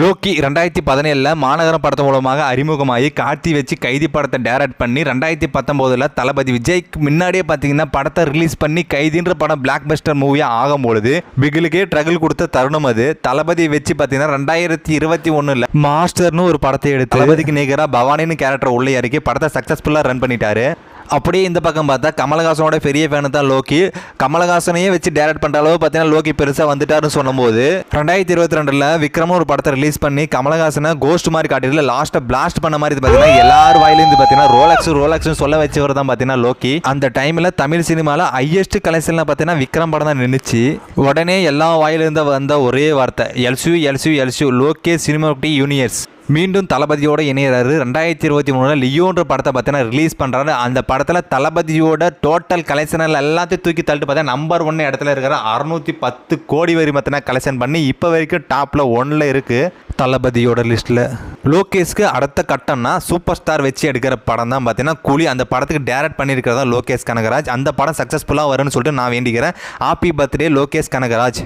Loki 2017 மாநகரம் படத்து மூலமாக அறிமுகமாகி கார்த்தி வச்சு கைதி படத்தை டைரக்ட் பண்ணி 2019 தளபதி விஜய்க்கு முன்னாடியே பார்த்தீங்கன்னா படத்தை ரிலீஸ் பண்ணி கைதின்ற படம் பிளாக் பஸ்டர் மூவியாக ஆகும்பொழுது பிகிலுக்கே ட்ரகிள் கொடுத்த தருணம் அது. தளபதி வச்சு பார்த்தீங்கன்னா 2021 மாஸ்டர்னு ஒரு படத்தை எடுத்து தளபதிக்கு நிகராக பவானின்னு கேரக்டர் உள்ளே இறக்கி படத்தை சக்ஸஸ்ஃபுல்லாக ரன் பண்ணிட்டாரு. அப்படியே இந்த பக்கம் பார்த்தா கமலஹாசனோட பெரிய ஃபேனு தான் லோக்கி. கமலஹாசனையே வச்சு டைரக்ட் பண்ணுற அளவு பார்த்தீங்கன்னா லோக்கி பெருசாக வந்துட்டாருன்னு சொல்லும்போது 2022 விக்ரமும் ஒரு படத்தை ரிலீஸ் பண்ணி கமலஹாசனை கோஸ்ட் மாதிரி காட்டிடல லாஸ்ட்டை பிளாஸ்ட் பண்ண மாதிரி பார்த்தீங்கன்னா எல்லார் வாயிலேருந்து பார்த்தீங்கன்னா ரோலக்ஸ் சொல்ல வச்சவர் தான் பார்த்தீங்கன்னா லோக்கி. அந்த டைமில் தமிழ் சினிமாவில் ஹையஸ்ட் கலெக்ஷனில் பார்த்தீங்கன்னா விக்ரம் படம் தான் நின்றுச்சு. உடனே எல்லா வாயிலிருந்து வந்த ஒரே வார்த்தை எல்சியூ லோகே சினிமாட்டி யூனியர்ஸ். மீண்டும் தளபதியோட இணையறாரு. 2023 லியோன்ற படத்தை பார்த்தீங்கன்னா ரிலீஸ் பண்ணுறாரு. அந்த படத்தில் தளபதியோட டோட்டல் கலெக்ஷனில் எல்லாத்தையும் தூக்கி தள்ளிட்டு பார்த்தா நம்பர் 1 இடத்துல இருக்கிற 610 கோடி வரி பார்த்தீங்கன்னா கலெக்ஷன் பண்ணி இப்போ வரைக்கும் டாப்பில் 1 இருக்குது தளபதியோட லிஸ்ட்டில். லோகேஷ்க்கு அடுத்த கட்டம்னா சூப்பர் ஸ்டார் வச்சு எடுக்கிற படம் தான் பார்த்தீங்கன்னா கூலி. அந்த படத்துக்கு டைரக்ட் பண்ணியிருக்கிறதா லோகேஷ் கனகராஜ். அந்த படம் சக்ஸஸ்ஃபுல்லாக வரும்னு சொல்லிட்டு நான் வேண்டிக்கிறேன். Happy birthday Lokesh Kanagaraj.